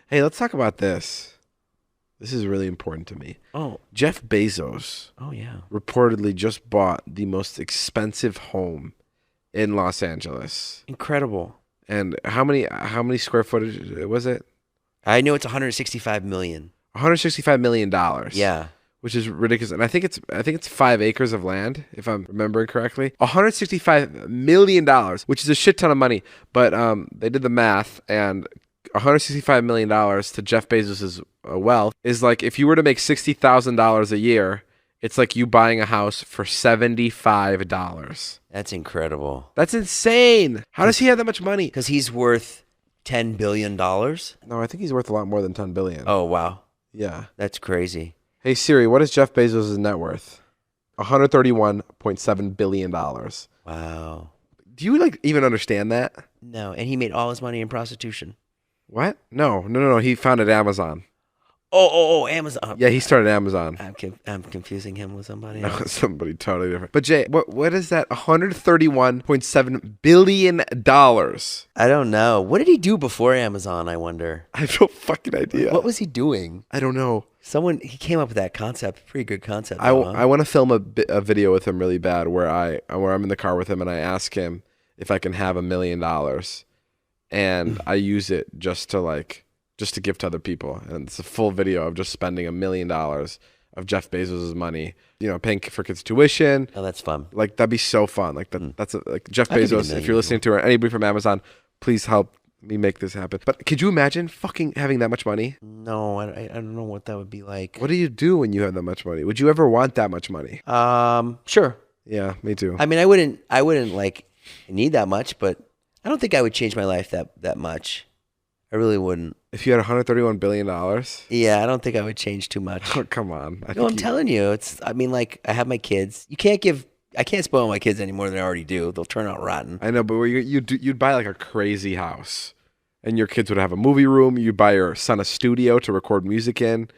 Hey, let's talk about this. This is really important to me. Oh, Jeff Bezos oh yeah. reportedly just bought the most expensive home in Los Angeles. Incredible. And how many square footage was it? I know it's 165 million. $165 million. Yeah. Which is ridiculous. And I think it's 5 acres of land, if I'm remembering correctly. $165 million, which is a shit ton of money. But they did the math, and $165 million to Jeff Bezos' wealth is like if you were to make $60,000 a year, it's like you buying a house for $75. That's incredible. That's insane. How does he have that much money? Because he's worth $10 billion. No, I think he's worth a lot more than $10 billion. Oh, wow. Yeah. That's crazy. Hey Siri, what is Jeff Bezos' net worth? $131.7 billion. Wow. Do you even understand that? No, and he made all his money in prostitution. What? No. He founded Amazon. Oh, Amazon. Yeah, he started Amazon. I'm confusing him with somebody No, else. somebody totally different. But Jay, what is that? $131.7 billion. I don't know. What did he do before Amazon, I wonder? I have no fucking idea. What was he doing? I don't know. He came up with that concept. Pretty good concept. I though, huh? want to film a video with him really bad where I'm in the car with him and I ask him if I can have $1 million, and I use it just to give to other people, and it's a full video of just spending $1 million of Jeff Bezos' money, paying for kids' tuition. Oh, that's fun. Like that'd be so fun. Like that's like Jeff I'll give you Bezos. $1 If you're listening to her, anybody from Amazon, please help me make this happen. But could you imagine fucking having that much money? No, I don't know what that would be like. What do you do when you have that much money? Would you ever want that much money? Sure. Yeah, me too. I mean, I wouldn't like need that much, but I don't think I would change my life that much. I really wouldn't. If you had $131 billion? Yeah, I don't think I would change too much. Oh, come on. No, I'm telling you, I mean, like, I have my kids. I can't spoil my kids any more than I already do. They'll turn out rotten. I know, but you'd buy like a crazy house, and your kids would have a movie room. You'd buy your son a studio to record music in.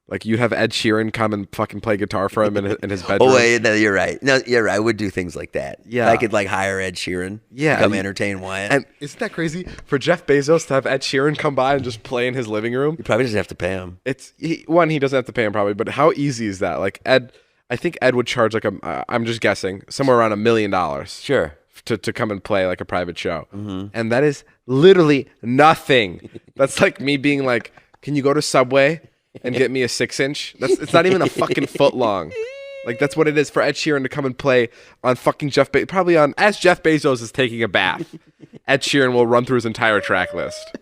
Like, you'd have Ed Sheeran come and fucking play guitar for him in his bedroom. Oh, wait, no, you're right. No, you're right. I would do things like that. Yeah. I could, like, hire Ed Sheeran to come entertain Wyatt. And isn't that crazy? For Jeff Bezos to have Ed Sheeran come by and just play in his living room? You probably doesn't have to pay him. He doesn't have to pay him probably, but how easy is that? Like, I think Ed would charge I'm just guessing, somewhere around $1 million. Sure. To come and play like a private show. Mm-hmm. And that is literally nothing. That's like me being like, can you go to Subway and get me a 6-inch? It's not even a fucking foot long. Like, that's what it is for Ed Sheeran to come and play on fucking probably as Jeff Bezos is taking a bath. Ed Sheeran will run through his entire track list.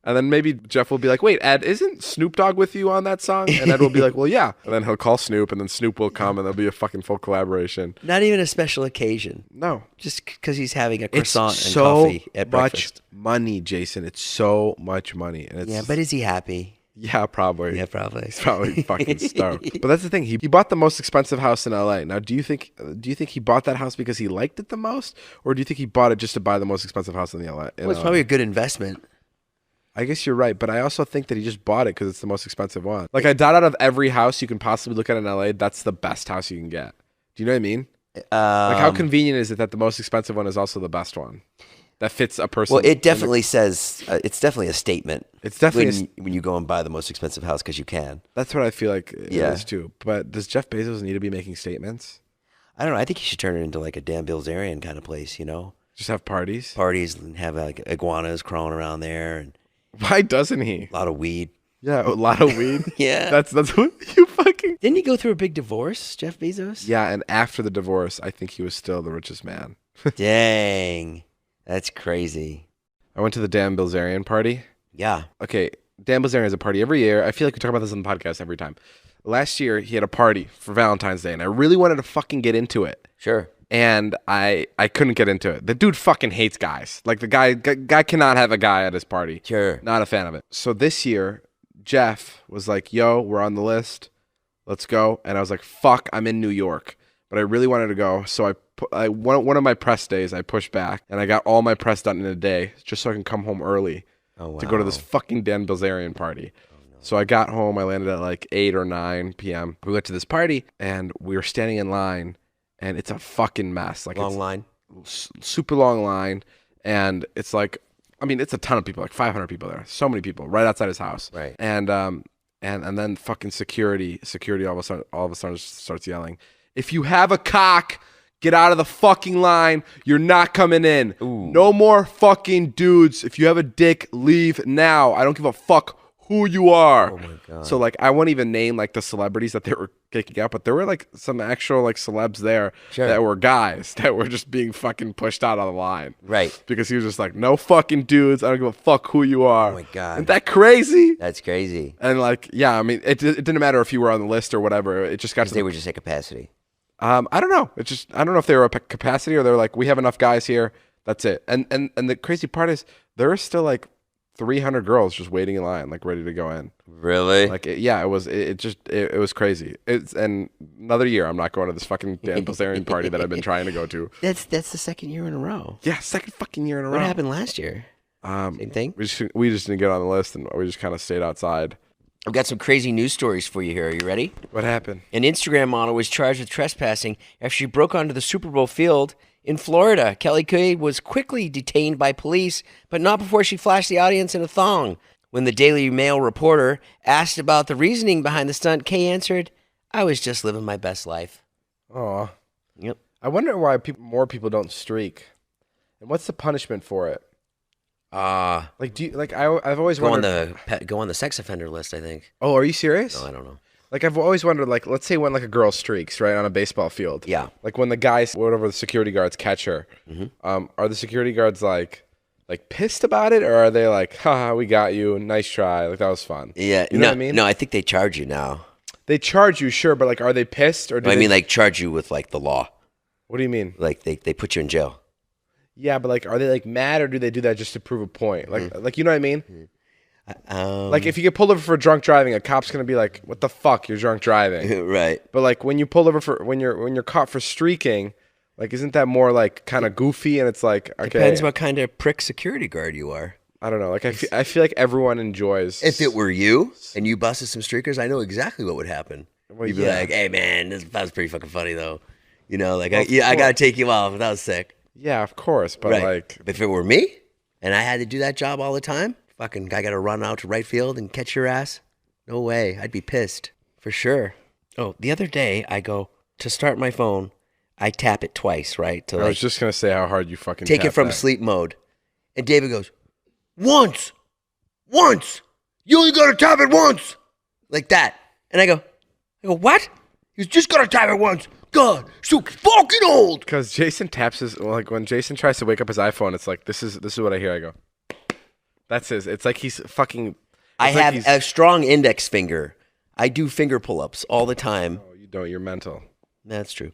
And then maybe Jeff will be like, wait, Ed, isn't Snoop Dogg with you on that song? And Ed will be like, well, yeah. And then he'll call Snoop, and then Snoop will come, and there'll be a fucking full collaboration. Not even a special occasion. No. Just because he's having a croissant and so coffee at breakfast. Money, Jason. It's so much money. And Yeah, but is he happy? Yeah, probably. Yeah, probably. He's probably fucking stoked. But that's the thing. He bought the most expensive house in LA. Now, do you think he bought that house because he liked it the most, or do you think he bought it just to buy the most expensive house in the LA? Well, it's probably a good investment. I guess you're right, but I also think that he just bought it because it's the most expensive one. Like, I doubt out of every house you can possibly look at in LA, that's the best house you can get. Do you know what I mean? Like, how convenient is it that the most expensive one is also the best one that fits a person? Well, it definitely says it's definitely a statement. It's definitely when you go and buy the most expensive house because you can. That's what I feel like it is too. But does Jeff Bezos need to be making statements? I don't know. I think you should turn it into like a Dan Bilzerian kind of place. Just have parties. Parties and have like iguanas crawling around there and. Why doesn't he? A lot of weed. Yeah, a lot of weed. Yeah. That's what you fucking... Didn't he go through a big divorce, Jeff Bezos? Yeah, and after the divorce, I think he was still the richest man. Dang. That's crazy. I went to the Dan Bilzerian party. Yeah. Okay, Dan Bilzerian has a party every year. I feel like we talk about this on the podcast every time. Last year, he had a party for Valentine's Day, and I really wanted to fucking get into it. Sure. And I couldn't get into it. The dude fucking hates guys. Like, the guy cannot have a guy at his party. Sure. Not a fan of it. So this year, Jeff was like, yo, we're on the list. Let's go. And I was like, fuck, I'm in New York. But I really wanted to go. So one of my press days, I pushed back. And I got all my press done in a day just so I can come home early to go to this fucking Dan Bilzerian party. Oh, no. So I got home. I landed at like 8 or 9 p.m. We went to this party, and we were standing in line. And it's a fucking mess. Like, long line? Super long line. And it's like I mean, it's a ton of people, like 500 people there. So many people right outside his house. Right. And then fucking security all of a sudden starts yelling, "If you have a cock, get out of the fucking line. You're not coming in. Ooh. No more fucking dudes. If you have a dick, leave now. I don't give a fuck who you are." Oh my God. So like I won't even name like the celebrities that they were kicking out, but there were like some actual like celebs there that were guys that were just being fucking pushed out of the line. Right. Because he was just like, "No fucking dudes. I don't give a fuck who you are." Oh my God. Isn't that crazy? That's crazy. And like, yeah, I mean, it didn't matter if you were on the list or whatever. It just got to They were just at capacity. I don't know. I don't know if they were at capacity or they're like, "We have enough guys here. That's it." And the crazy part is there are still like 300 girls just waiting in line, like ready to go in. Really? Like, it was crazy. And another year, I'm not going to this fucking Dan Bilzerian party that I've been trying to go to. That's the second year in a row. Yeah, second fucking year in a row. What happened last year? Same thing? We just didn't get on the list, and we just kind of stayed outside. I've got some crazy news stories for you here. Are you ready? What happened? An Instagram model was charged with trespassing after she broke onto the Super Bowl field in Florida. Kelly Kay was quickly detained by police, but not before she flashed the audience in a thong. When the Daily Mail reporter asked about the reasoning behind the stunt, Kay answered, "I was just living my best life." Aw. Yep. I wonder why more people don't streak, and what's the punishment for it? Like, do you like? I've always wondered. Go on the sex offender list, I think. Oh, are you serious? No, I don't know. Like, I've always wondered, like, let's say when like a girl streaks right on a baseball field. Yeah. Like when the guys, whatever the security guards catch her, are the security guards like pissed about it, or are they like, "Haha, we got you, nice try, like that was fun"? Yeah. You know what I mean? No, I think they charge you now. They charge you, sure, but like, are they pissed or? I mean, like charge you with like the law. What do you mean? Like they put you in jail. Yeah, but like, are they like mad or do they do that just to prove a point? Like you know what I mean? Like if you get pulled over for drunk driving, a cop's gonna be like, "What the fuck? You're drunk driving." Right. But like when you pull over for when you're caught for streaking, like isn't that more like kind of goofy? And it's like, okay, Depends what kind of prick security guard you are. I don't know. Like I feel like everyone enjoys. If it were you and you busted some streakers, I know exactly what would happen. Well, You'd be like, "Hey man, that was pretty fucking funny though." You know, like Well, I gotta take you off. That was sick. Yeah, of course, but like, if it were me and I had to do that job all the time, fucking guy got to run out to right field and catch your ass. No way. I'd be pissed for sure. Oh, the other day I go to start my phone. I tap it twice, right? To I was just gonna say how hard you fucking take it tap from that. sleep mode. And David goes, once. You only got to tap it once, like that. And I go, what? You just got to tap it once. God, so fucking old. Because Jason taps his when Jason tries to wake up his iPhone, it's like this is what I hear. I go, that's his. It's like he's fucking. I have a strong index finger. I do finger pull-ups all the time. Oh, you don't. You're mental. That's true.